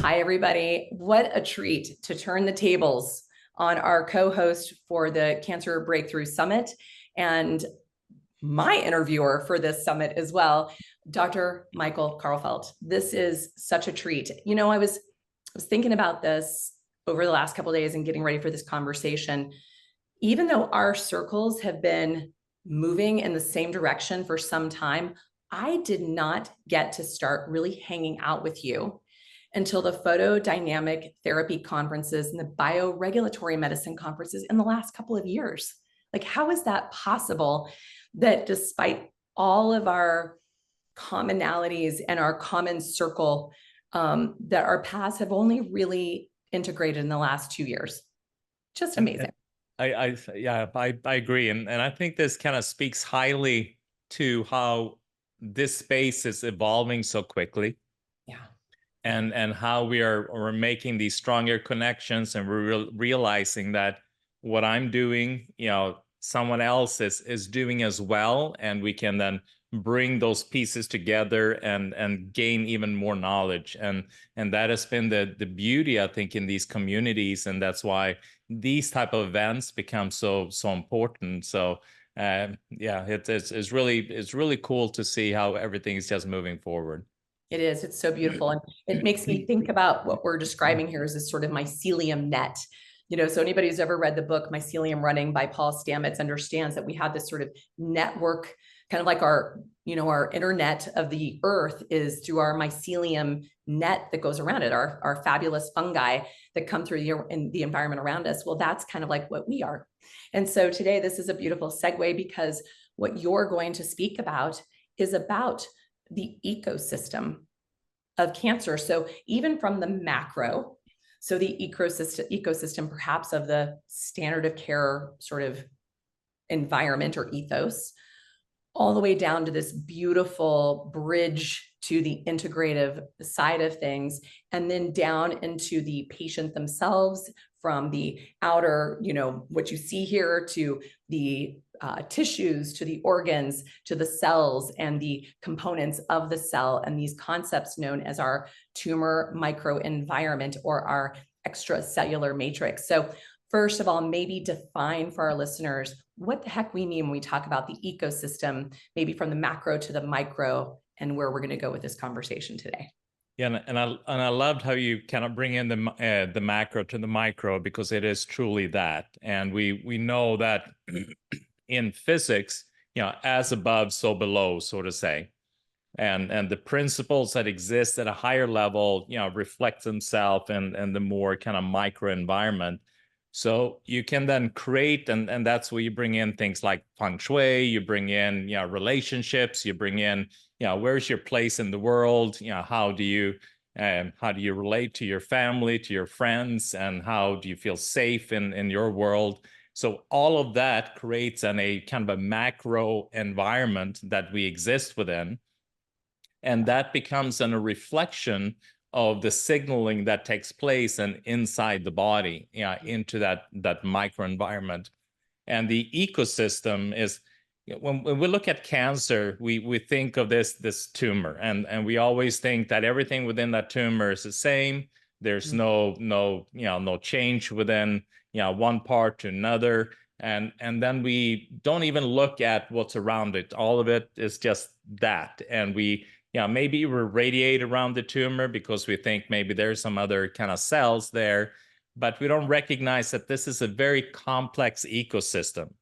Hi, everybody. What a treat to turn the tables on our co-host for the Cancer Breakthrough Summit and my interviewer for this summit as well, Dr. Michael Karlfeldt. This is such a treat. You know, I was thinking about this over the last couple of days and getting ready for this conversation. Even though our circles have been moving in the same direction for some time, I did not get to start really hanging out with you until the photodynamic therapy conferences and the bioregulatory medicine conferences in the last couple of years. Like, how is that possible that despite all of our commonalities and our common circle, that our paths have only really integrated in the last 2 years? Just amazing. I agree. And I think this kind of speaks highly to how this space is evolving so quickly. Yeah. And how we're making these stronger connections, and we're realizing that what I'm doing, someone else is doing as well, and we can then bring those pieces together and gain even more knowledge. And that has been the beauty, I think, in these communities, and that's why these type of events become so important. So it's really cool to see how everything is just moving forward. It is. It's so beautiful. And it makes me think about what we're describing here as this sort of mycelium net. So anybody who's ever read the book Mycelium Running by Paul Stamets understands that we have this sort of network, kind of like our internet of the earth is through our mycelium net that goes around it, our fabulous fungi that come through the environment around us. Well, that's kind of like what we are. And so today, this is a beautiful segue, because what you're going to speak about is about the ecosystem of cancer. So even from the macro, so the ecosystem perhaps of the standard of care sort of environment or ethos, all the way down to this beautiful bridge to the integrative side of things, and then down into the patient themselves, from the outer, what you see here, to the tissues, to the organs, to the cells and the components of the cell, and these concepts known as our tumor microenvironment or our extracellular matrix. So first of all, maybe define for our listeners what the heck we mean when we talk about the ecosystem, maybe from the macro to the micro, and where we're going to go with this conversation today. Yeah, and I loved how you kind of bring in the macro to the micro, because it is truly that. And we know that in physics, as above, so below, so to say. And the principles that exist at a higher level, reflect themselves in the more kind of micro environment. So you can then create, and that's where you bring in things like feng shui, you bring in, relationships, you bring in, where's your place in the world? How do you relate to your family, to your friends, and how do you feel safe in your world? So all of that creates a kind of a macro environment that we exist within. And that becomes a reflection of the signaling that takes place and inside the body, into that microenvironment. And the ecosystem is, when we look at cancer, we think of this tumor, and we always think that everything within that tumor is the same. There's no change within one part to another. And then we don't even look at what's around it. All of it is just that. And maybe we radiate around the tumor because we think maybe there's some other kind of cells there, but we don't recognize that this is a very complex ecosystem,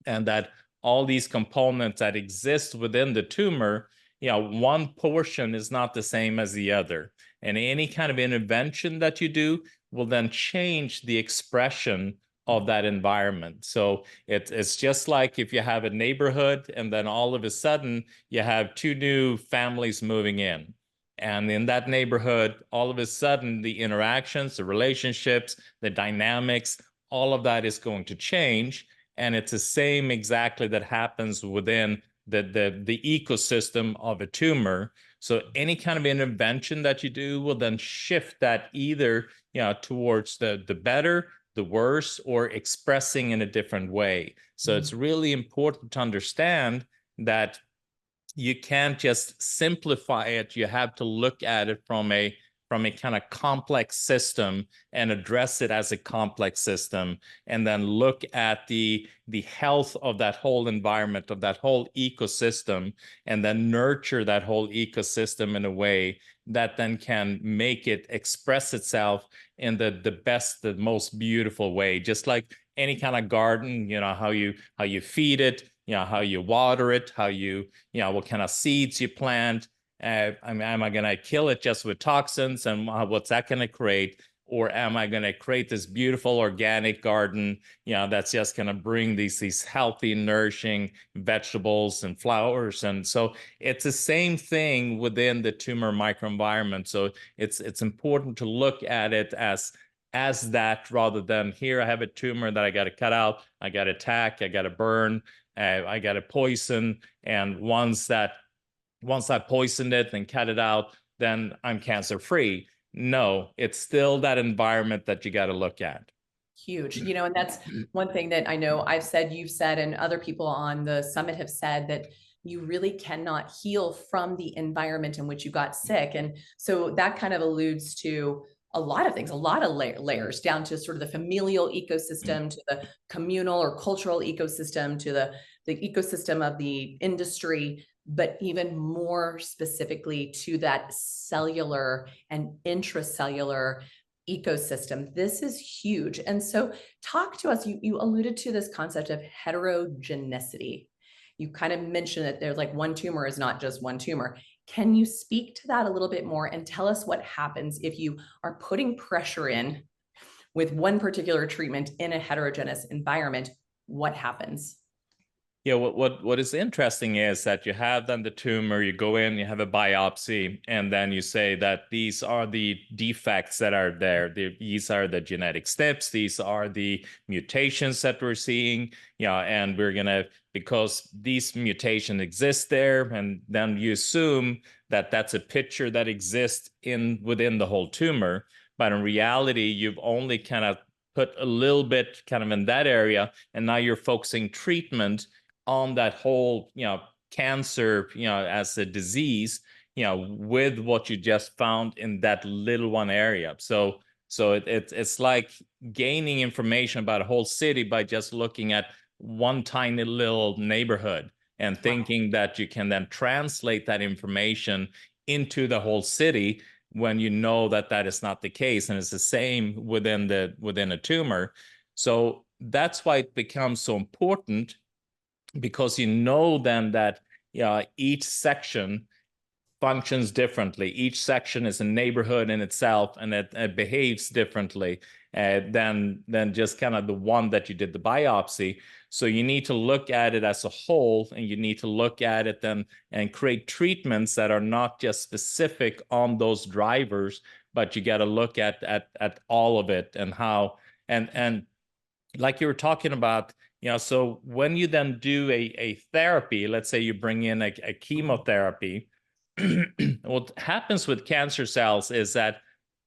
and that all these components that exist within the tumor, one portion is not the same as the other. And any kind of intervention that you do will then change the expression of that environment. So it's just like if you have a neighborhood and then all of a sudden you have 2 new families moving in. And in that neighborhood, all of a sudden the interactions, the relationships, the dynamics, all of that is going to change. And it's the same exactly that happens within the ecosystem of a tumor. So any kind of intervention that you do will then shift that either towards the better, the worse, or expressing in a different way. So it's really important to understand that you can't just simplify it. You have to look at it from a from a kind of complex system and address it as a complex system, and then look at the health of that whole environment, of that whole ecosystem, and then nurture that whole ecosystem in a way that then can make it express itself in the best, the most beautiful way. Just like any kind of garden, how you feed it, how you water it, what kind of seeds you plant. Am I going to kill it just with toxins, and what's that going to create? Or am I going to create this beautiful organic garden, that's just going to bring these healthy, nourishing vegetables and flowers? And so it's the same thing within the tumor microenvironment. So it's important to look at it as that, rather than, here I have a tumor that I got to cut out, I got to attack, I got to burn, I got to poison, and once I poisoned it and cut it out, then I'm cancer free. No, it's still that environment that you got to look at. Huge, and that's one thing that I know I've said, you've said, and other people on the summit have said, that you really cannot heal from the environment in which you got sick. And so that kind of alludes to a lot of things, a lot of layers, down to sort of the familial ecosystem, to the communal or cultural ecosystem, to the ecosystem of the industry, but even more specifically to that cellular and intracellular ecosystem. This is huge. And so talk to us, you alluded to this concept of heterogeneity. You kind of mentioned that there's like one tumor is not just one tumor. Can you speak to that a little bit more and tell us what happens if you are putting pressure in with one particular treatment in a heterogeneous environment? What happens? Yeah, what is interesting is that you have then the tumor, you go in, you have a biopsy, and then you say that these are the defects that are there. These are the genetic steps, these are the mutations that we're seeing, and we're gonna, because these mutations exist there, and then you assume that that's a picture that exists within the whole tumor. But in reality, you've only kind of put a little bit kind of in that area, and now you're focusing treatment on that whole, cancer, as a disease, with what you just found in that little one area. So it's like gaining information about a whole city by just looking at one tiny little neighborhood and thinking that you can then translate that information into the whole city, when you know that that is not the case. And it's the same within a tumor. So that's why it becomes so important, because then that each section functions differently. Each section is a neighborhood in itself, and it behaves differently than just kind of the one that you did the biopsy. So you need to look at it as a whole, and you need to look at it then and create treatments that are not just specific on those drivers, but you got to look at all of it, and how, and like you were talking about, so when you then do a therapy, let's say you bring in a chemotherapy, what happens with cancer cells is that,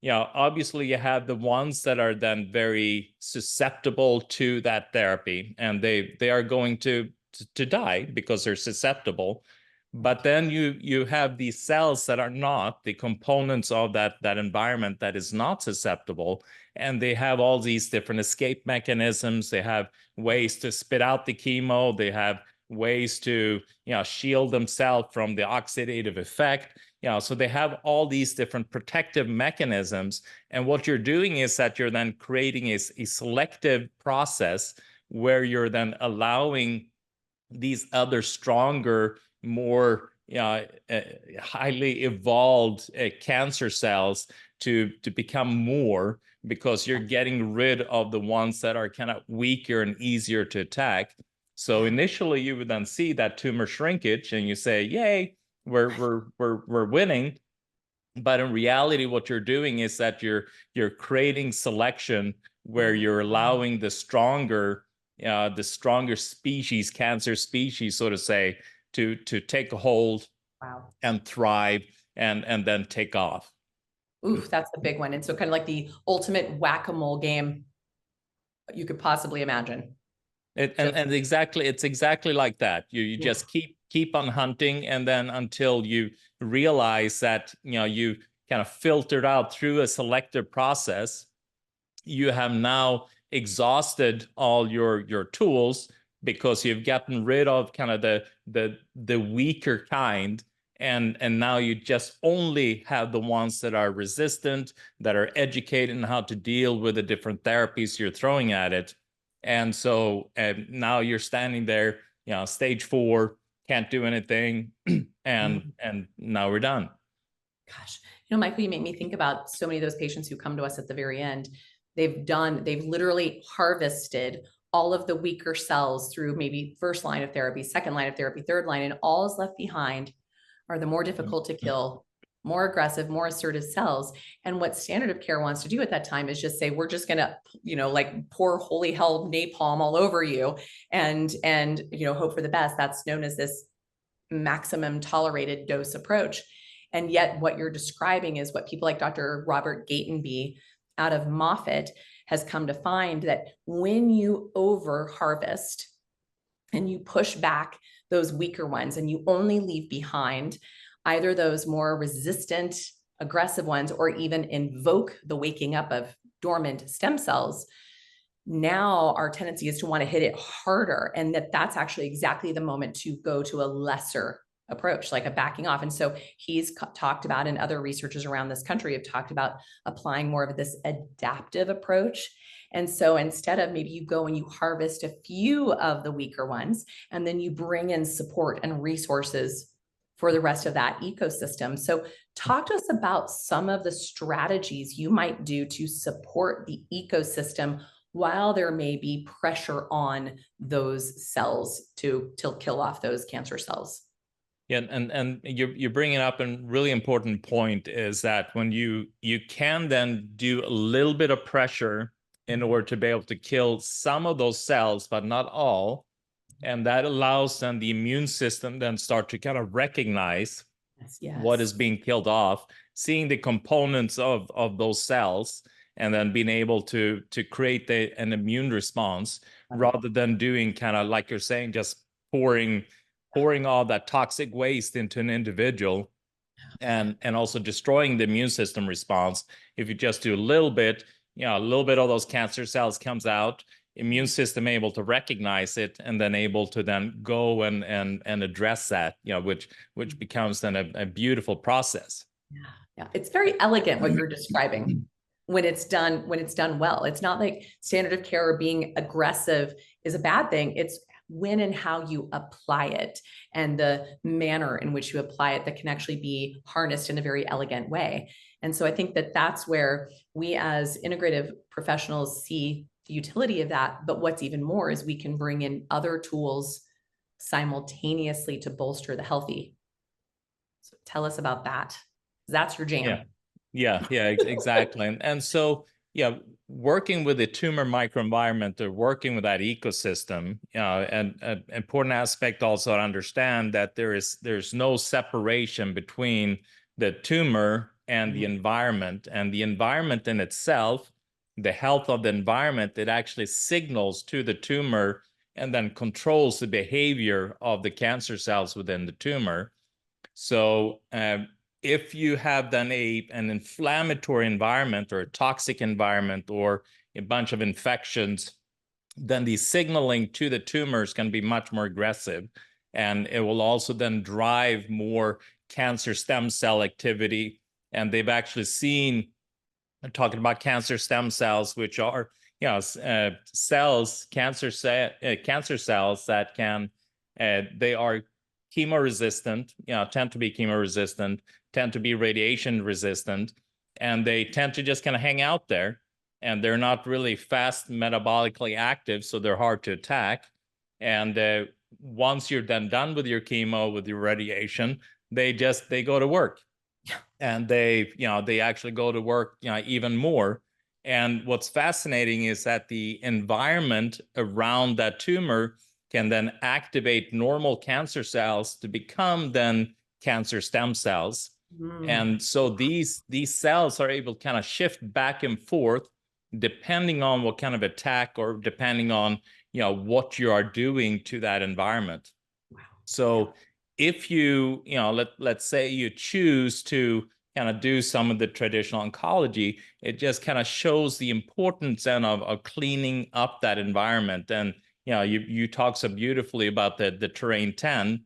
obviously you have the ones that are then very susceptible to that therapy, and they are going to die because they're susceptible. But then you have these cells that are not, the components of that environment that is not susceptible, and they have all these different escape mechanisms. They have ways to spit out the chemo. They have ways to shield themselves from the oxidative effect. So they have all these different protective mechanisms. And what you're doing is that you're then creating a selective process where you're then allowing these other stronger, more highly evolved cancer cells to become more, because you're getting rid of the ones that are kind of weaker and easier to attack. So initially you would then see that tumor shrinkage, and you say, yay, we're winning. But in reality, what you're doing is that you're creating selection, where you're allowing the stronger species, cancer species, so to say, to take a hold. Wow. And thrive, and then take off. Oof, that's a big one. And so kind of like the ultimate whack-a-mole game you could possibly imagine. And exactly, it's exactly like that. You just keep on hunting, and then until you realize that kind of filtered out through a selective process, you have now exhausted all your tools because you've gotten rid of kind of the weaker kind, and now you just only have the ones that are resistant, that are educated in how to deal with the different therapies you're throwing at it. And so now you're standing there, stage 4, can't do anything, and now we're done. Gosh, Michael, you make me think about so many of those patients who come to us at the very end. They've literally harvested all of the weaker cells through maybe first line of therapy, second line of therapy, third line, and all is left behind are the more difficult to kill, more aggressive, more assertive cells. And what standard of care wants to do at that time is just say, we're just going to, like pour holy hell napalm all over you and hope for the best. That's known as this maximum tolerated dose approach. And yet what you're describing is what people like Dr. Robert Gatenby out of Moffitt has come to find, that when you over harvest and you push back those weaker ones and you only leave behind either those more resistant, aggressive ones, or even invoke the waking up of dormant stem cells, now our tendency is to want to hit it harder. And that's actually exactly the moment to go to a lesser approach, like a backing off. And so he's talked about, and other researchers around this country have talked about applying more of this adaptive approach. And so instead of, maybe you go and you harvest a few of the weaker ones, and then you bring in support and resources for the rest of that ecosystem. So talk to us about some of the strategies you might do to support the ecosystem while there may be pressure on those cells to kill off those cancer cells. Yeah, and you're bringing up a really important point, is that when you can then do a little bit of pressure in order to be able to kill some of those cells, but not all, and that allows then the immune system then start to kind of recognize what is being killed off, seeing the components of those cells, and then being able to create an immune response, rather than doing kind of like you're saying, just pouring all that toxic waste into an individual, and also destroying the immune system response. If you just do a little bit of those cancer cells comes out, immune system able to recognize it, and then able to then go and address that, which becomes then a beautiful process. Yeah, it's very elegant what you're describing when it's done well. It's not like standard of care or being aggressive is a bad thing. It's when and how you apply it, and the manner in which you apply it, that can actually be harnessed in a very elegant way. And so I think that that's where we as integrative professionals see the utility of that. But what's even more is we can bring in other tools simultaneously to bolster the healthy. So tell us about that. That's your jam. Yeah, exactly. And so, working with the tumor microenvironment, or working with that ecosystem, and an important aspect also to understand that there's no separation between the tumor and the environment. And the environment in itself, the health of the environment, it actually signals to the tumor and then controls the behavior of the cancer cells within the tumor. So if you have then an inflammatory environment, or a toxic environment, or a bunch of infections, then the signaling to the tumors can be much more aggressive. And it will also then drive more cancer stem cell activity. And they've actually seen, talking about cancer stem cells, which are cancer cells that can, they are chemo-resistant, tend to be chemo-resistant, tend to be radiation resistant, and they tend to just kind of hang out there, and they're not really fast metabolically active, so they're hard to attack. And once you're then done with your chemo, with your radiation, they go to work. And they actually go to work even more. And what's fascinating is that the environment around that tumor can then activate normal cancer cells to become then cancer stem cells. And so these cells are able to kind of shift back and forth depending on what kind of attack, or depending on what you are doing to that environment. Wow. So if let's say you choose to kind of do some of the traditional oncology, it just kind of shows the importance then of cleaning up that environment. And you talk so beautifully about the terrain 10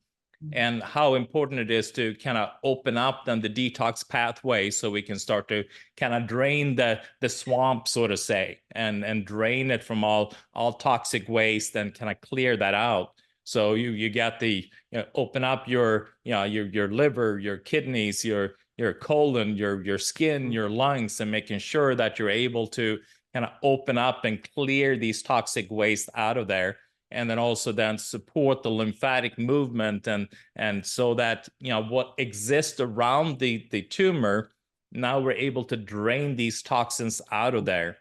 and how important it is to kind of open up then the detox pathway so we can start to kind of drain the swamp, so to say, and drain it from all toxic waste and kind of clear that out. So you get the open up your liver, your kidneys, your colon, your skin, your lungs, and making sure that you're able to kind of open up and clear these toxic waste out of there. And then also then support the lymphatic movement and so that what exists around the tumor, now we're able to drain these toxins out of there.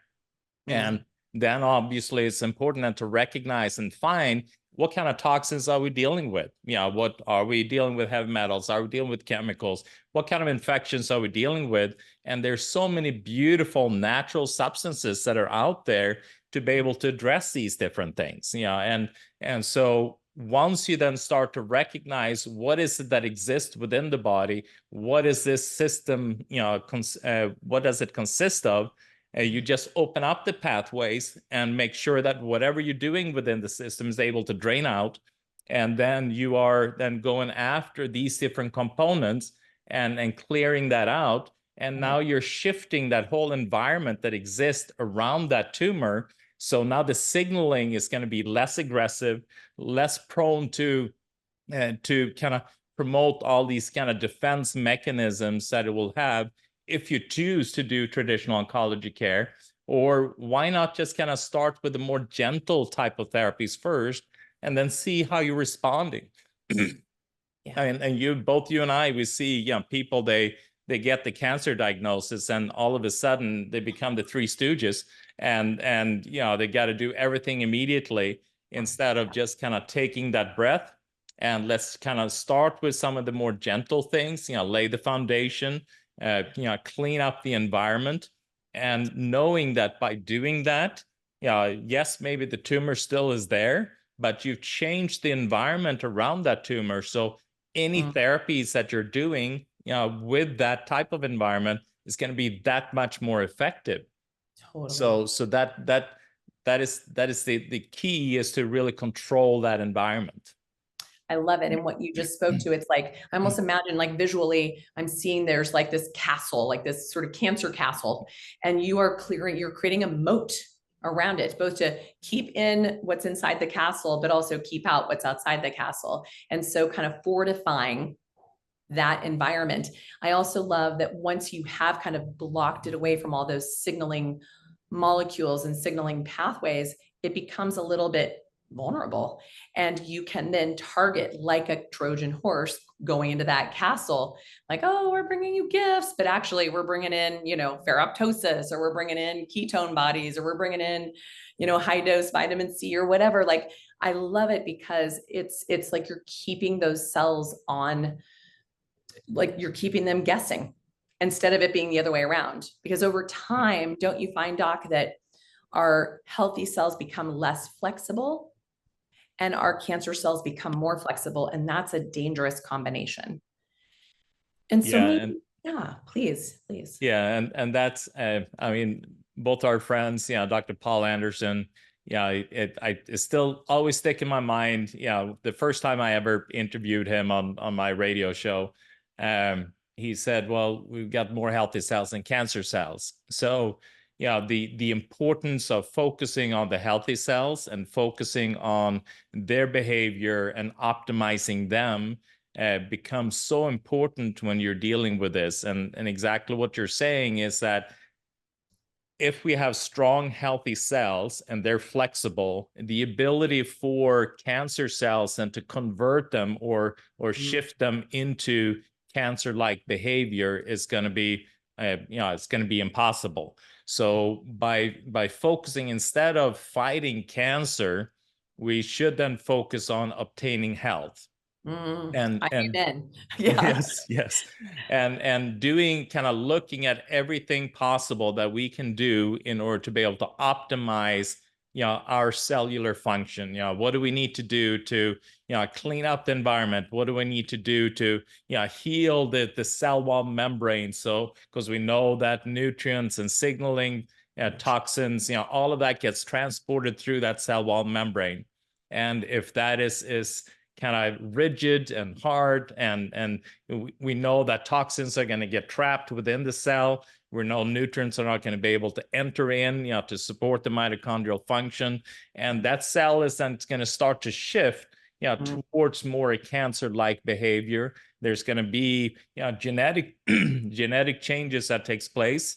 And then obviously it's important to recognize and find what kind of toxins are we dealing with? What are we dealing with? Heavy metals? Are we dealing with chemicals? What kind of infections are we dealing with? And there's so many beautiful natural substances that are out there to be able to address these different things. And so once you then start to recognize what is it that exists within the body, what is this system, what does it consist of? You just open up the pathways and make sure that whatever you're doing within the system is able to drain out. And then you are then going after these different components and clearing that out. And now you're shifting that whole environment that exists around that tumor. So now the signaling is going to be less aggressive, less prone to kind of promote all these kind of defense mechanisms that it will have if you choose to do traditional oncology care. Or why not just kind of start with the more gentle type of therapies first and then see how you're responding? And both you and I, we see people, they get the cancer diagnosis and all of a sudden they become the Three Stooges and they got to do everything immediately instead of just kind of taking that breath and let's kind of start with some of the more gentle things, lay the foundation, clean up the environment, and knowing that by doing that, yes, maybe the tumor still is there, but you've changed the environment around that tumor. So any therapies that you're doing, with that type of environment is going to be that much more effective. Totally. So that is the key, is to really control that environment. I love it. And what you just spoke to, it's like, I almost imagine like visually, I'm seeing there's like this castle, like this sort of cancer castle, and you're creating a moat around it, both to keep in what's inside the castle, but also keep out what's outside the castle. And so kind of fortifying that environment. I also love that once you have kind of blocked it away from all those signaling molecules and signaling pathways, it becomes a little bit vulnerable, and you can then target like a Trojan horse going into that castle, like, oh, we're bringing you gifts, but actually we're bringing in, ferroptosis, or we're bringing in ketone bodies, or we're bringing in, high dose vitamin C or whatever. Like, I love it because it's like you're keeping those cells on, like you're keeping them guessing instead of it being the other way around. Because over time, don't you find, Doc, that our healthy cells become less flexible and our cancer cells become more flexible, and that's a dangerous combination. And so please. Yeah, and that's, I mean, both our friends, Dr. Paul Anderson, it still always stick in my mind. The first time I ever interviewed him on my radio show, he said, well, we've got more healthy cells than cancer cells. So the importance of focusing on the healthy cells and focusing on their behavior and optimizing them becomes so important when you're dealing with this. And exactly what you're saying is that if we have strong, healthy cells and they're flexible, the ability for cancer cells and to convert them or shift them into cancer-like behavior is going to be, it's going to be impossible. So by focusing, instead of fighting cancer, we should then focus on obtaining health. And yes, and doing, kind of looking at everything possible that we can do in order to be able to optimize our cellular function. What do we need to do to clean up the environment? What do we need to do to heal the cell wall membrane? So because we know that nutrients and signaling, toxins, all of that gets transported through that cell wall membrane. And if that is kind of rigid and hard, and we know that toxins are going to get trapped within the cell, we know nutrients are not going to be able to enter in, to support the mitochondrial function, and that cell is then going to start to shift, towards more a cancer-like behavior. There's going to be, genetic genetic changes that takes place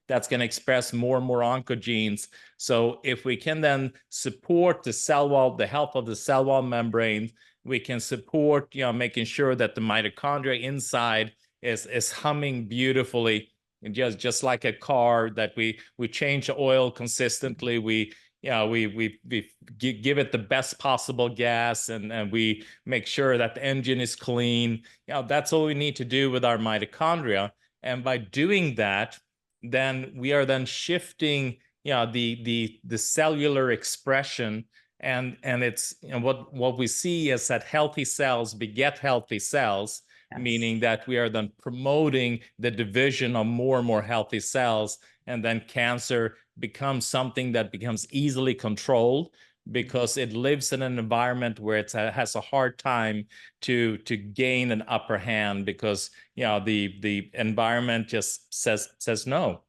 that's going to express more and more oncogenes. So if we can then support the cell wall, the health of the cell wall membrane, we can support, making sure that the mitochondria inside is humming beautifully, and just like a car, that we change the oil consistently, we give it the best possible gas, and we make sure that the engine is clean. That's all we need to do with our mitochondria. And by doing that, then we are then shifting the cellular expression, and it's what we see is that healthy cells beget healthy cells. Yes. Meaning that we are then promoting the division of more and more healthy cells, and then cancer becomes something that becomes easily controlled because it lives in an environment where it has a hard time to gain an upper hand, because the environment just says no.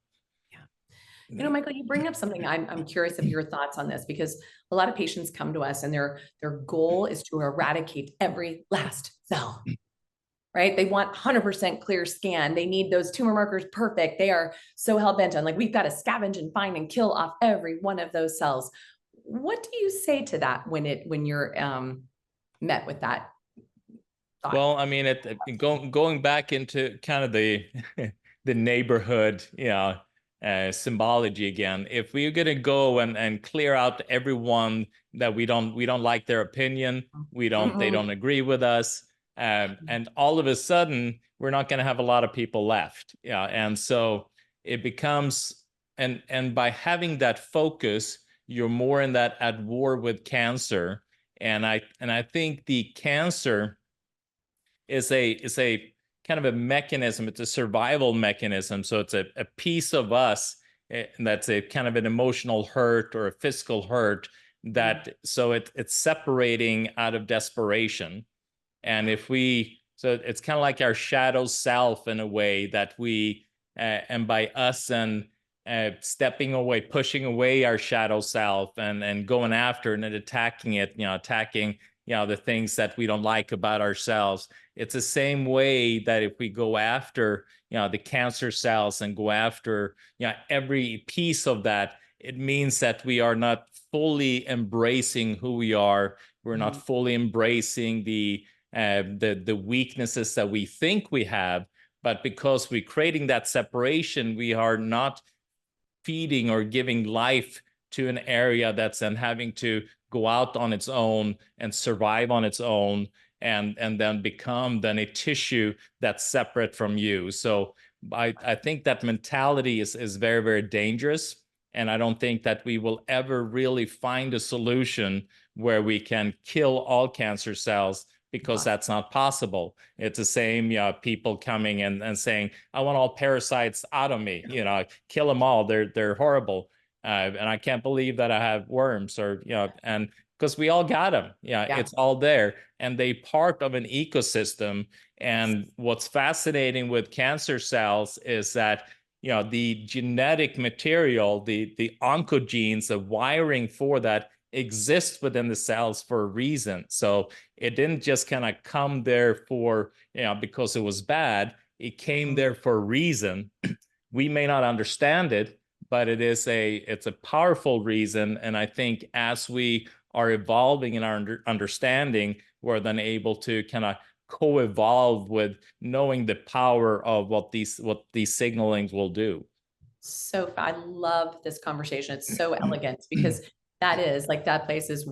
Yeah. Michael, you bring up something. I'm curious of your thoughts on this, because a lot of patients come to us and their goal is to eradicate every last cell. Right? They want 100% clear scan. They need those tumor markers perfect. They are so hell-bent on, like, we've got to scavenge and find and kill off every one of those cells. What do you say to that when you're met with that thought? Well, I mean, going back into kind of the the neighborhood, symbology again. If we're gonna go and clear out everyone that we don't like their opinion, they don't agree with us, and all of a sudden we're not going to have a lot of people left. And so it becomes, and by having that focus, you're more in that at war with cancer. And I think the cancer is a kind of a mechanism. It's a survival mechanism. So it's a piece of us that's a kind of an emotional hurt or a physical hurt, that so it's separating out of desperation. And so it's kind of like our shadow self in a way, that we, and by us and stepping away, pushing away our shadow self, and going after and attacking it, attacking, the things that we don't like about ourselves. It's the same way that if we go after, the cancer cells and go after, every piece of that, it means that we are not fully embracing who we are. We're not fully embracing the weaknesses that we think we have, but because we're creating that separation, we are not feeding or giving life to an area that's then having to go out on its own and survive on its own, and then become then a tissue that's separate from you. So I think that mentality is very, very dangerous. And I don't think that we will ever really find a solution where we can kill all cancer cells, because that's not possible. It's the same, people coming and saying, I want all parasites out of me, kill them all. They're horrible. And I can't believe that I have worms, or, and because we all got them. It's all there. And they part of an ecosystem. And what's fascinating with cancer cells is that, the genetic material, the oncogenes, the wiring for that exists within the cells for a reason. So it didn't just kind of come there for, because it was bad. It came there for a reason. We may not understand it, but it's a powerful reason. And I think as we are evolving in our understanding, we're then able to kind of co-evolve with knowing the power of what these signalings will do. So I love this conversation. It's so elegant, because that is like, that place is,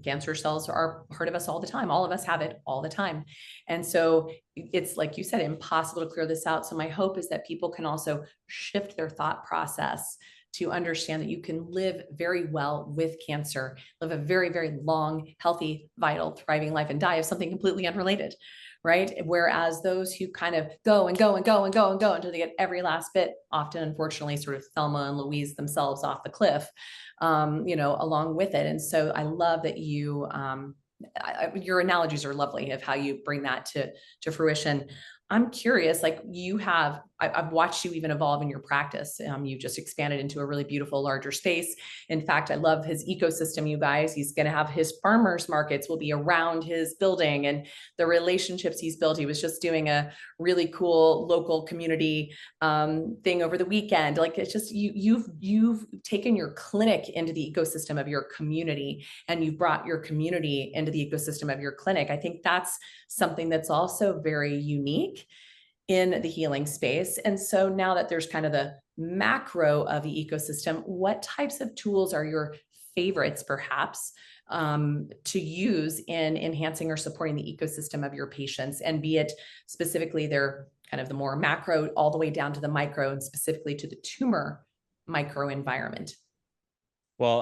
cancer cells are part of us all the time. All of us have it all the time. And so it's, like you said, impossible to clear this out. So my hope is that people can also shift their thought process to understand that you can live very well with cancer, live a very, very long, healthy, vital, thriving life, and die of something completely unrelated, right? Whereas those who kind of go and go and go and go and go until they get every last bit, often, unfortunately, sort of Thelma and Louise themselves off the cliff, along with it. And so I love that your analogies are lovely of how you bring that to fruition. I'm curious, like I've watched you even evolve in your practice. You just expanded into a really beautiful, larger space. In fact, I love his ecosystem, you guys. He's going to have his farmers markets will be around his building, and the relationships he's built. He was just doing a really cool local community thing over the weekend. Like, it's just, you've taken your clinic into the ecosystem of your community, and you've brought your community into the ecosystem of your clinic. I think that's something that's also very unique in the healing space. And so now that there's kind of the macro of the ecosystem, what types of tools are your favorites, perhaps, to use in enhancing or supporting the ecosystem of your patients? And be it specifically they're kind of the more macro all the way down to the micro, and specifically to the tumor microenvironment. Well,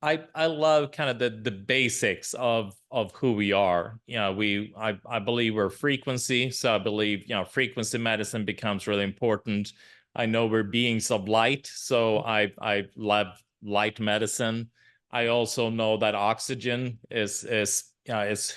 I love kind of the basics of who we are. I believe we're frequency, so I believe frequency medicine becomes really important. I know we're beings of light, so I love light medicine. I also know that oxygen is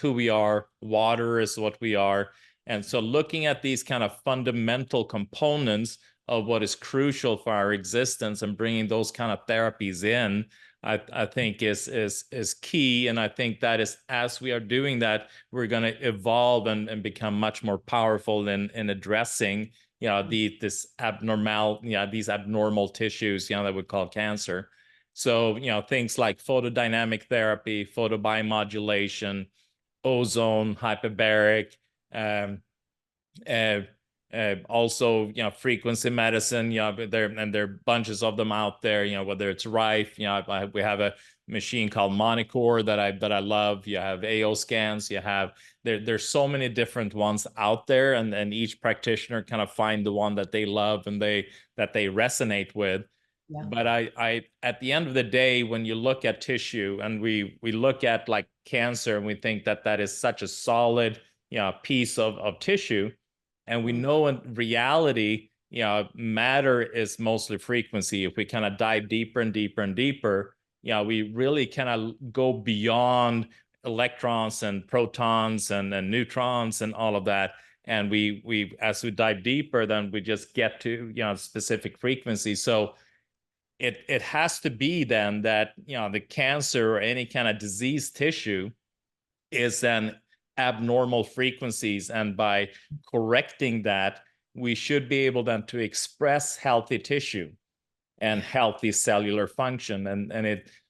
who we are. Water is what we are, and so looking at these kind of fundamental components of what is crucial for our existence and bringing those kind of therapies in, I think is key. And I think that is, as we are doing that, we're going to evolve and become much more powerful in addressing, these abnormal tissues, that we call cancer. So, things like photodynamic therapy, photobiomodulation, ozone, hyperbaric, also, frequency medicine, there are bunches of them out there, whether it's Rife, we have a machine called Monicor that I love. You have AO scans, there's so many different ones out there, and each practitioner kind of find the one that they love and that they resonate with. Yeah. But I at the end of the day, when you look at tissue and we look at like cancer, and we think that is such a solid, piece of tissue. And we know in reality, matter is mostly frequency. If we kind of dive deeper and deeper and deeper, we really kind of go beyond electrons and protons and neutrons and all of that. And we as we dive deeper, then we just get to specific frequencies. So it has to be then that the cancer or any kind of diseased tissue is then abnormal frequencies, and by correcting that, we should be able then to express healthy tissue and healthy cellular function.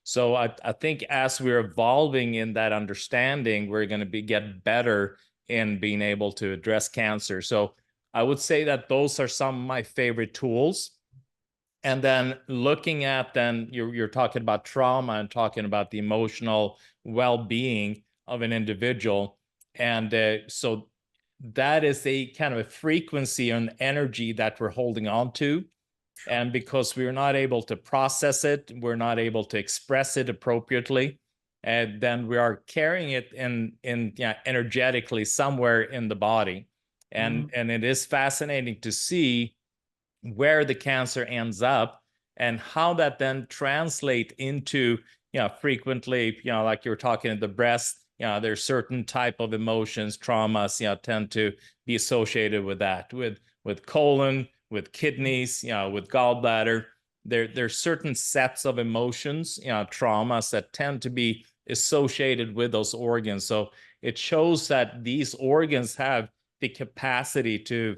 So I think as we're evolving in that understanding, we're going to get better in being able to address cancer. So I would say that those are some of my favorite tools. And then looking at, then you're talking about trauma and talking about the emotional well-being of an individual. And so that is a kind of a frequency and energy that we're holding on to. And because we're not able to process it, we're not able to express it appropriately, and then we are carrying it in energetically somewhere in the body. And it is fascinating to see where the cancer ends up and how that then translates into, frequently, like you were talking at the breast, there's certain type of emotions, traumas, tend to be associated with that, with colon, with kidneys, with gallbladder. There's certain sets of emotions, traumas that tend to be associated with those organs. So it shows that these organs have the capacity to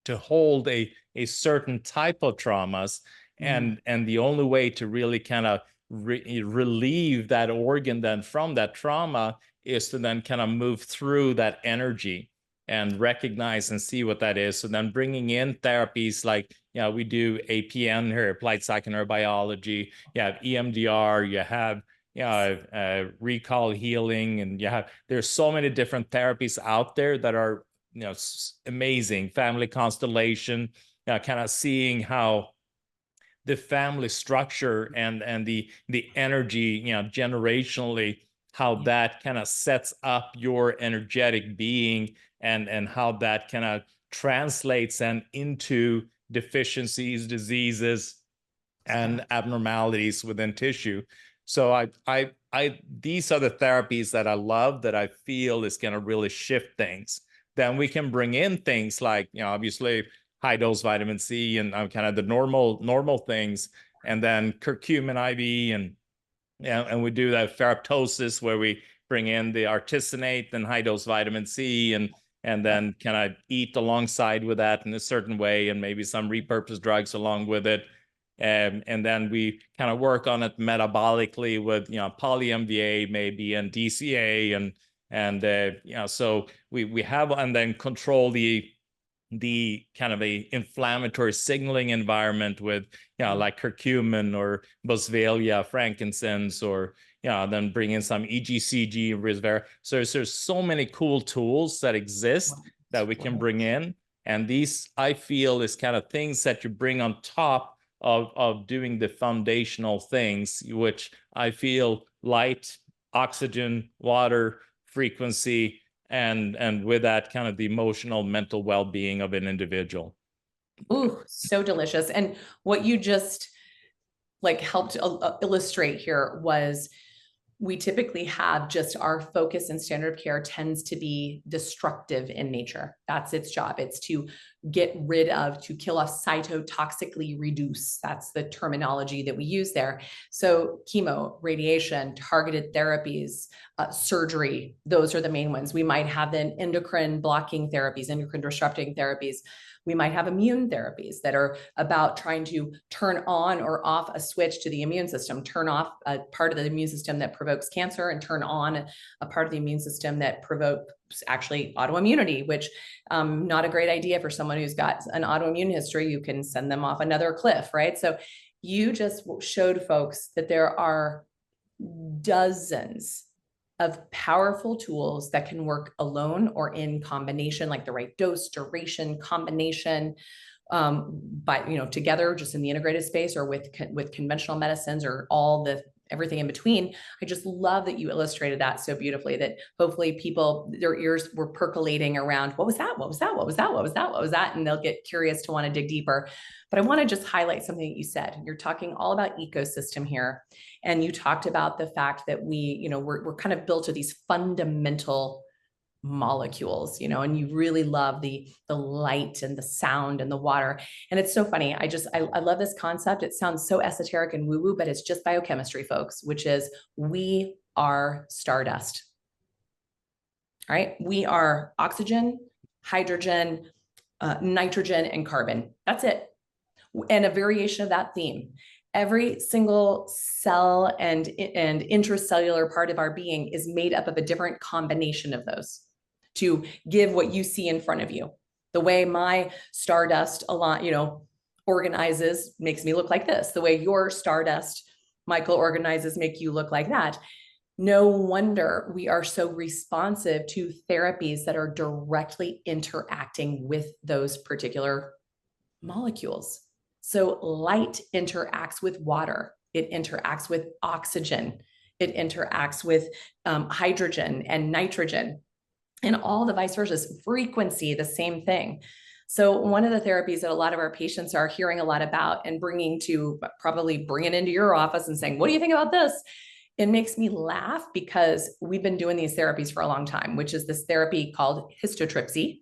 hold a certain type of traumas. And the only way to really kind of relieve that organ then from that trauma is to then kind of move through that energy and recognize and see what that is. So then bringing in therapies like, we do APN here, applied psychoneurobiology, you have EMDR, you have recall healing, and there's so many different therapies out there that are amazing. Family constellation, kind of seeing how the family structure and the energy, generationally, how that kind of sets up your energetic being, and how that kind of translates and into deficiencies, diseases, and abnormalities within tissue. So these are the therapies that I love, that I feel is going to really shift things. Then we can bring in things like, obviously high dose vitamin C and kind of the normal things, and then curcumin IV, and we do that ferroptosis where we bring in the artesunate and high dose vitamin C, and then kind of eat alongside with that in a certain way, and maybe some repurposed drugs along with it. And then we kind of work on it metabolically with, poly MVA maybe, and DCA, and so we have, and then control the kind of a inflammatory signaling environment with, like curcumin or boswellia, frankincense, or, then bring in some EGCG, resveratrol. So there's so many cool tools that exist that we can bring in. And these, I feel, is kind of things that you bring on top of doing the foundational things, which I feel light, oxygen, water, frequency, and with that, kind of the emotional, mental well-being of an individual. Ooh, so delicious. And what you just like helped illustrate here was, we typically have just our focus in standard of care tends to be destructive in nature. That's its job. It's to get rid of, to kill off, cytotoxically reduce. That's the terminology that we use there. So chemo, radiation, targeted therapies, surgery, those are the main ones. We might have then endocrine blocking therapies, endocrine disrupting therapies. We might have immune therapies that are about trying to turn on or off a switch to the immune system, turn off a part of the immune system that provokes cancer, and turn on a part of the immune system that provokes actually autoimmunity, which not a great idea for someone who's got an autoimmune history. You can send them off another cliff, right? So you just showed folks that there are dozens of powerful tools that can work alone or in combination, like the right dose, duration, combination, together, just in the integrated space, or with conventional medicines, or everything in between. I just love that you illustrated that so beautifully, that hopefully people, their ears were percolating around, what was that? What was that? What was that? What was that? What was that? And they'll get curious to want to dig deeper. But I want to just highlight something that you said. You're talking all about ecosystem here. And you talked about the fact that we're kind of built to these fundamental molecules, and you really love the light and the sound and the water. And it's so funny. I love this concept. It sounds so esoteric and woo-woo, but it's just biochemistry, folks, which is, we are stardust. All right. We are oxygen, hydrogen, nitrogen, and carbon. That's it. And a variation of that theme. Every single cell and intracellular part of our being is made up of a different combination of those to give what you see in front of you. The way my stardust organizes makes me look like this. The way your stardust, Michael, organizes make you look like that. No wonder we are so responsive to therapies that are directly interacting with those particular molecules. So light interacts with water. It interacts with oxygen. It interacts with hydrogen and nitrogen, and all the vice versa. Frequency, the same thing. So one of the therapies that a lot of our patients are hearing a lot about and bringing into your office and saying, what do you think about this? It makes me laugh, because we've been doing these therapies for a long time, which is this therapy called histotripsy.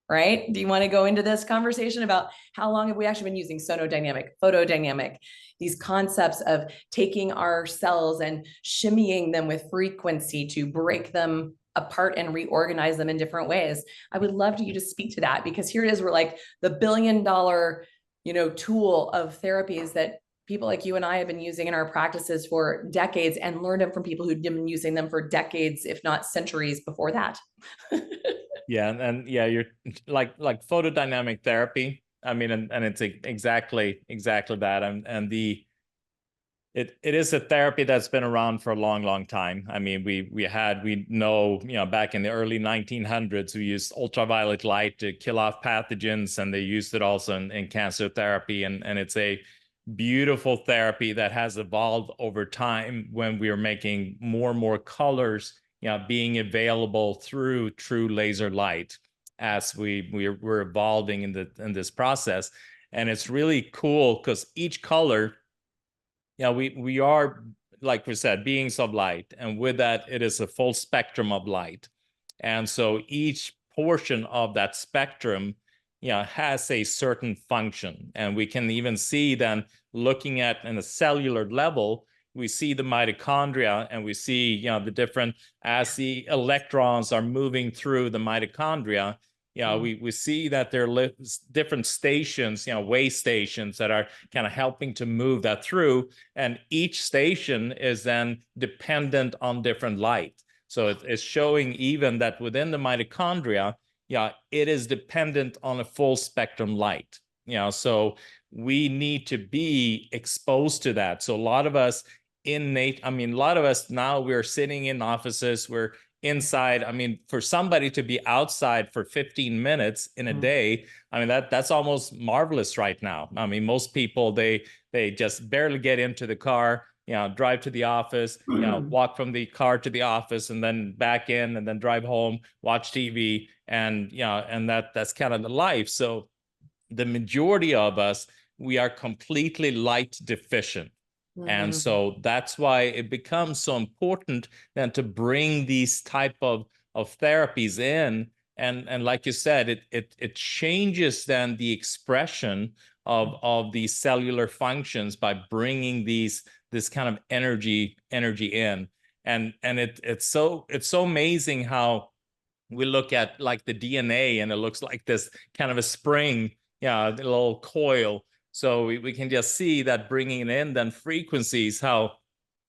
Right? Do you want to go into this conversation about how long have we actually been using sonodynamic, photodynamic, these concepts of taking our cells and shimmying them with frequency to break them apart and reorganize them in different ways? I would love you to speak to that, because here it is, we're like the $1 billion, tool of therapies that people like you and I have been using in our practices for decades, and learned them from people who've been using them for decades, if not centuries before that. Yeah, and you're like photodynamic therapy. I mean, and it's exactly that, and It is a therapy that's been around for a long, long time. I mean, we know, back in the early 1900s, we used ultraviolet light to kill off pathogens, and they used it also in cancer therapy. And it's a beautiful therapy that has evolved over time when we are making more and more colors, being available through true laser light as we're evolving in this process. And it's really cool because each color, we are, like we said, beings of light, and with that, it is a full spectrum of light. And so each portion of that spectrum, has a certain function. And we can even see then, looking at in a cellular level, we see the mitochondria, and we see, the different, as the electrons are moving through the mitochondria, we see that there are different stations, way stations that are kind of helping to move that through. And each station is then dependent on different light. So it's showing even that within the mitochondria, it is dependent on a full spectrum light. So we need to be exposed to that. So a lot of us a lot of us now, we're sitting in offices, we're inside. I mean, for somebody to be outside for 15 minutes in a day, I mean, that's almost marvelous right now. I mean, most people, they just barely get into the car, drive to the office, walk from the car to the office, and then back in, and then drive home, watch TV, and and that's kind of the life. So the majority of us, we are completely light deficient. And so that's why it becomes so important then to bring these type of therapies in. And like you said, it changes then the expression of these cellular functions by bringing this kind of energy in. And it's so amazing how we look at like the DNA, and it looks like this kind of a spring, a little coil. So we can just see that bringing in then frequencies, how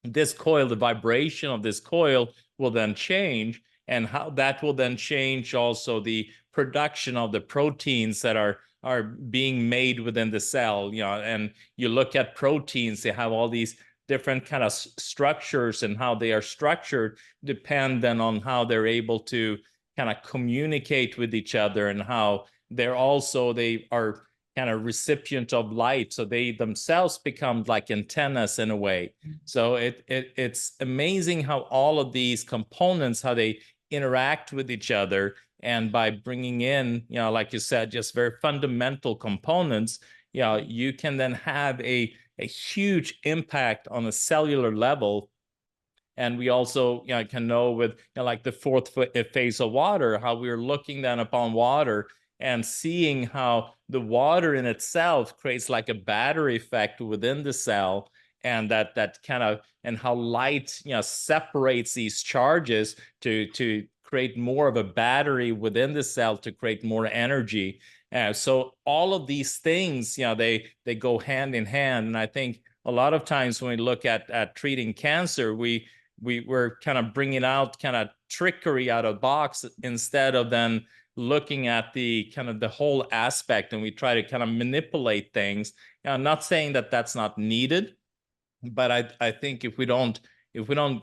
this coil, the vibration of this coil will then change, and how that will then change also the production of the proteins that are being made within the cell. And you look at proteins, they have all these different kind of structures, and how they are structured depend then on how they're able to kind of communicate with each other, and how they are kind of recipient of light, so they themselves become like antennas in a way. So it's amazing how all of these components, how they interact with each other. And by bringing in, like you said, just very fundamental components, you can then have a huge impact on a cellular level. And we also can know with like the fourth phase of water, how we're looking then upon water and seeing how the water in itself creates like a battery effect within the cell, and that kind of, and how light separates these charges to create more of a battery within the cell to create more energy. So all of these things, they go hand in hand. And I think a lot of times when we look at treating cancer, we're kind of bringing out kind of trickery out of the box, instead of then looking at the kind of the whole aspect, and we try to kind of manipulate things. I'm not saying that that's not needed, but I think if we don't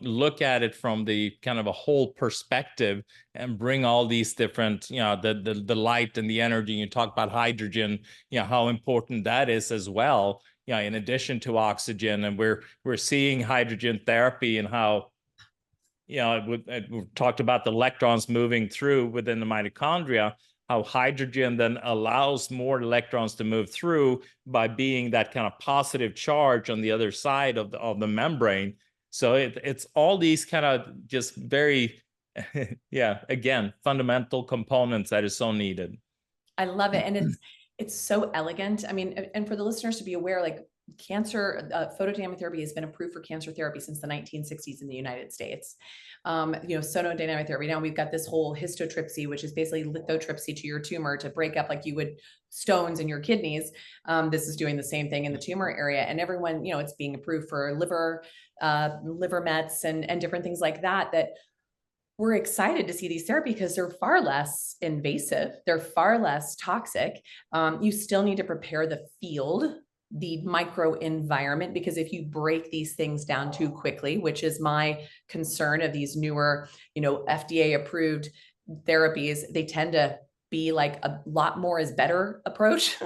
look at it from the kind of a whole perspective, and bring all these different, the light and the energy, you talk about hydrogen, how important that is as well, in addition to oxygen. And we're seeing hydrogen therapy, and how, we've talked about the electrons moving through within the mitochondria, how hydrogen then allows more electrons to move through by being that kind of positive charge on the other side of the membrane. So it's all these kind of just very, again, fundamental components that is so needed. I love it. And it's so elegant. I mean, and for the listeners to be aware, like cancer, photodynamic therapy has been approved for cancer therapy since the 1960s in the United States. Sonodynamic therapy. Now we've got this whole histotripsy, which is basically lithotripsy to your tumor to break up like you would stones in your kidneys. This is doing the same thing in the tumor area, and everyone, it's being approved for liver mets and different things like that. That we're excited to see these therapies because they're far less invasive. They're far less toxic. You still need to prepare the field the microenvironment, because if you break these things down too quickly, which is my concern of these newer, FDA approved therapies, they tend to be like a lot more is better approach.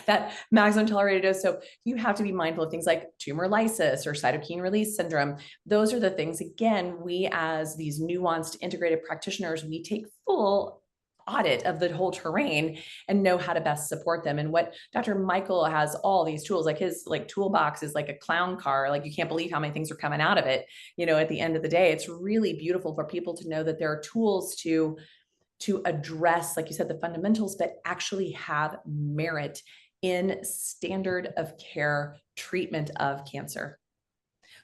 That maximum tolerated dose. So you have to be mindful of things like tumor lysis or cytokine release syndrome. Those are the things, again, we as these nuanced integrative practitioners, we take full audit of the whole terrain and know how to best support them. And what Dr. Michael has all these tools, like his toolbox is like a clown car. Like you can't believe how many things are coming out of it. At the end of the day, it's really beautiful for people to know that there are tools to address, like you said, the fundamentals, but actually have merit in standard of care treatment of cancer.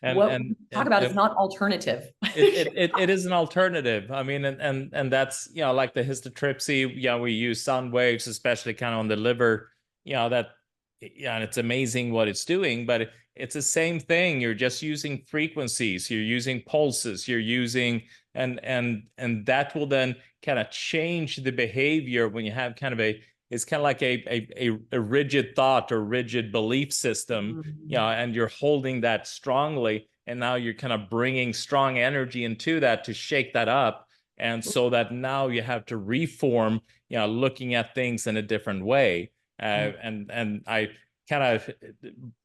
What we talk about is not alternative. It is an alternative. I mean, and that's, like the histotripsy, we use sound waves, especially kind of on the liver, and it's amazing what it's doing, but it's the same thing. You're just using frequencies, you're using pulses, you're using, and that will then kind of change the behavior when you have kind of it's kind of like a rigid thought or rigid belief system, and you're holding that strongly. And now you're kind of bringing strong energy into that to shake that up. And so that now you have to reform, looking at things in a different way. And I kind of,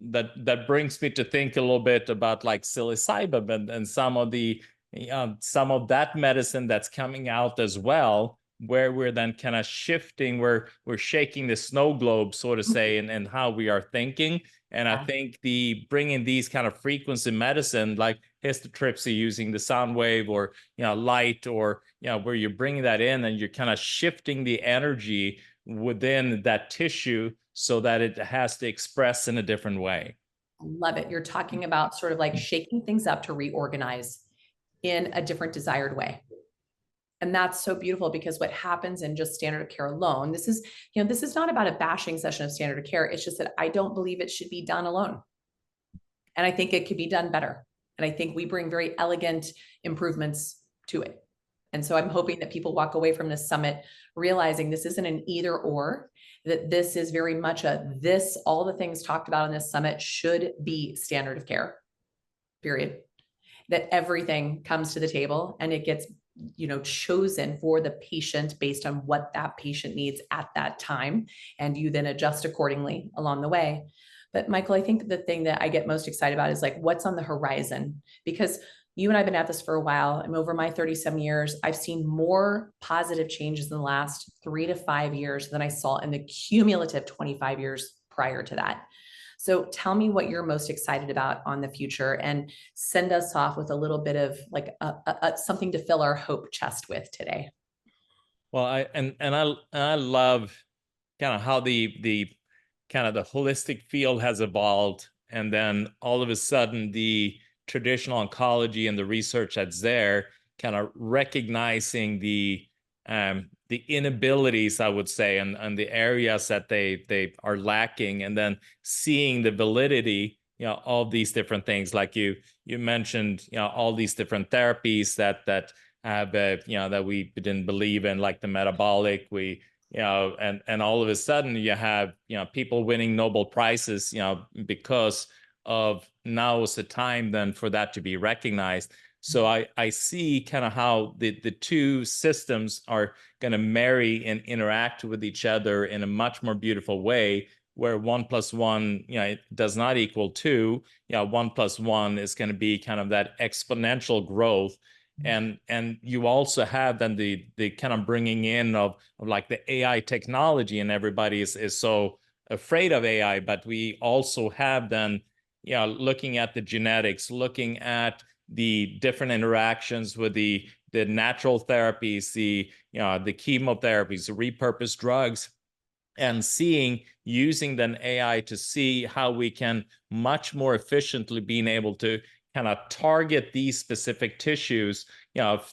that brings me to think a little bit about like psilocybin and some of that medicine that's coming out as well, where we're then kind of shifting, we're shaking the snow globe, so to say, and how we are thinking. And I think bringing these kind of frequency medicine, like histotripsy, using the sound wave or, light, or, where you're bringing that in and you're kind of shifting the energy within that tissue so that it has to express in a different way. Love it. You're talking about sort of like shaking things up to reorganize in a different desired way. And that's so beautiful, because what happens in just standard of care alone, this is not about a bashing session of standard of care. It's just that I don't believe it should be done alone. And I think it could be done better. And I think we bring very elegant improvements to it. And so I'm hoping that people walk away from this summit realizing this isn't an either or, that this is very much all the things talked about in this summit should be standard of care, period. That everything comes to the table and it gets chosen for the patient based on what that patient needs at that time. And you then adjust accordingly along the way. But Michael, I think the thing that I get most excited about is like what's on the horizon, because you and I have been at this for a while. I'm over my 37 years. I've seen more positive changes in the last 3 to 5 years than I saw in the cumulative 25 years prior to that. So tell me what you're most excited about on the future, and send us off with a little bit of like something to fill our hope chest with today. Well, I love kind of how the kind of the holistic field has evolved, and then all of a sudden the traditional oncology and the research that's there kind of recognizing the inabilities, I would say, and the areas that they are lacking, and then seeing the validity, of these different things, like you mentioned, all these different therapies that have, that we didn't believe in, like the metabolic, and all of a sudden you have, people winning Nobel Prizes, because of now is the time then for that to be recognized. So I see kind of how the two systems are going to marry and interact with each other in a much more beautiful way, where 1 + 1, it does not equal 2. 1 + 1 is going to be kind of that exponential growth. And you also have then the kind of bringing in of like the AI technology, and everybody is so afraid of AI, but we also have then, looking at the genetics, looking at the different interactions with the natural therapies, the chemotherapies, the repurposed drugs, and using then AI to see how we can much more efficiently being able to kind of target these specific tissues,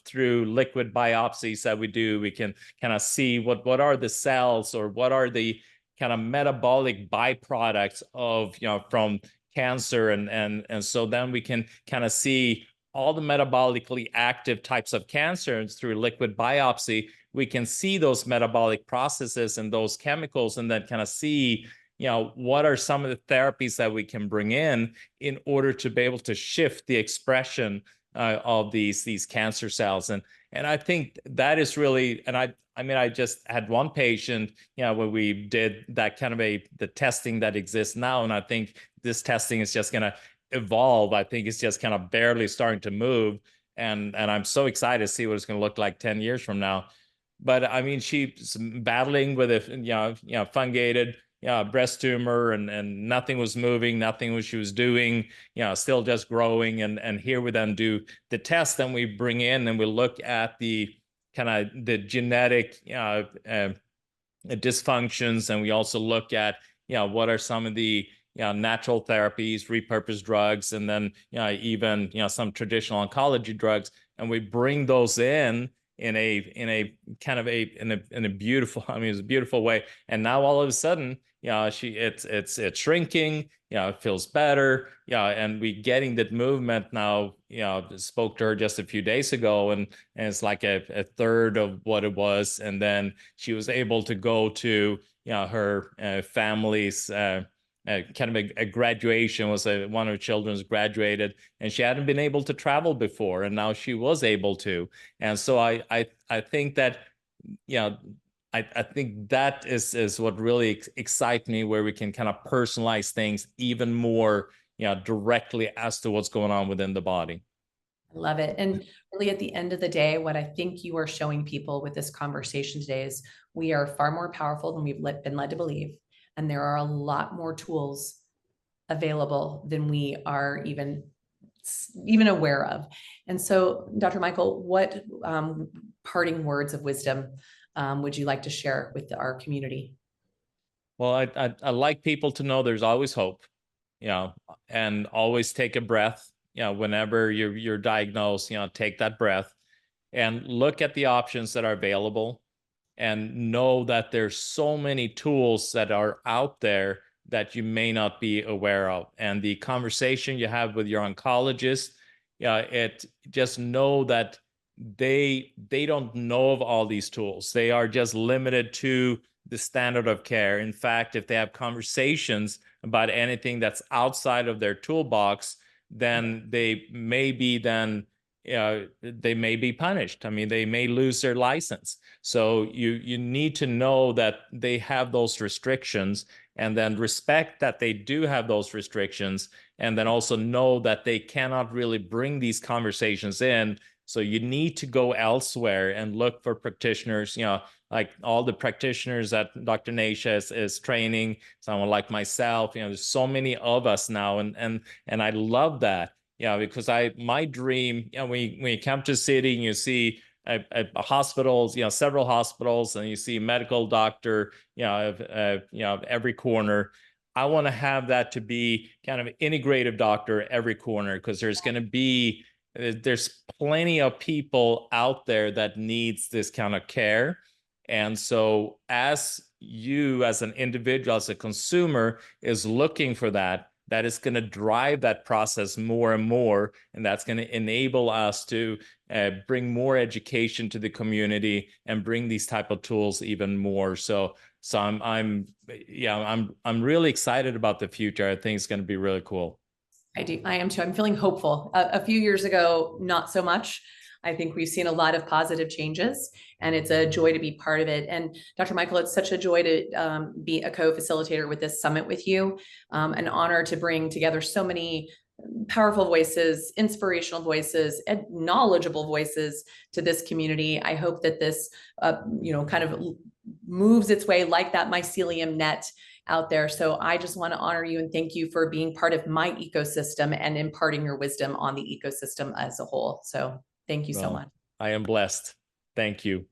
through liquid biopsies that we do. We can kind of see what are the cells, or what are the kind of metabolic byproducts of, from cancer, and so then we can kind of see all the metabolically active types of cancers through liquid biopsy. We can see those metabolic processes and those chemicals, and then kind of see what are some of the therapies that we can bring in order to be able to shift the expression of these cancer cells. And I think that is really, and I mean, I just had one patient, where we did that kind of the testing that exists now. And I think this testing is just going to evolve. I think it's just kind of barely starting to move. And I'm so excited to see what it's going to look like 10 years from now. But I mean, she's battling with a, fungated, breast tumor, and nothing was moving, nothing was she was doing, still just growing. And here we then do the test, and we bring in and we look at the kind of the genetic dysfunctions, and we also look at what are some of the natural therapies, repurposed drugs, and then even some traditional oncology drugs, and we bring those in a kind of in a beautiful, I mean, it's a beautiful way. And now all of a sudden, it's shrinking, it feels better, and we getting that movement now. Spoke to her just a few days ago, and it's like a third of what it was. And then she was able to go to her family's kind of a graduation. Was one of her children's graduated, and she hadn't been able to travel before, and now she was able to. And so I think that I think that is what really excites me, where we can kind of personalize things even more directly as to what's going on within the body. I love it. And really, at the end of the day, what I think you are showing people with this conversation today is we are far more powerful than we've been led to believe. And there are a lot more tools available than we are even aware of. And so, Dr. Michael, what parting words of wisdom would you like to share with our community? Well, I like people to know there's always hope, and always take a breath. Whenever you're diagnosed, take that breath and look at the options that are available, and know that there's so many tools that are out there that you may not be aware of. And the conversation you have with your oncologist, it just know that they don't know of all these tools. They are just limited to the standard of care. In fact, if they have conversations about anything that's outside of their toolbox, then they may be punished. I mean, they may lose their license. So you need to know that they have those restrictions, and then respect that they do have those restrictions, and then also know that they cannot really bring these conversations in. So you need to go elsewhere and look for practitioners, like all the practitioners that Dr. Nasha is training, someone like myself. There's so many of us now, and I love that. Because my dream, when you come to a city and you see hospitals, several hospitals, and you see medical doctor, of every corner. I want to have that to be kind of an integrative doctor every corner, because there's plenty of people out there that needs this kind of care. And so as you, as an individual, as a consumer, is looking for that is going to drive that process more and more, and that's going to enable us to bring more education to the community and bring these type of tools even more. So I'm really excited about the future. I think it's going to be really cool. I am too. I'm feeling hopeful. A few years ago, not so much. I think we've seen a lot of positive changes, and it's a joy to be part of it. And Dr. Michael, it's such a joy to be a co-facilitator with this summit with you. An honor to bring together so many powerful voices, inspirational voices, and knowledgeable voices to this community. I hope that this, kind of moves its way like that mycelium net out there. So I just want to honor you and thank you for being part of my ecosystem and imparting your wisdom on the ecosystem as a whole. So thank you so much. I am blessed. Thank you.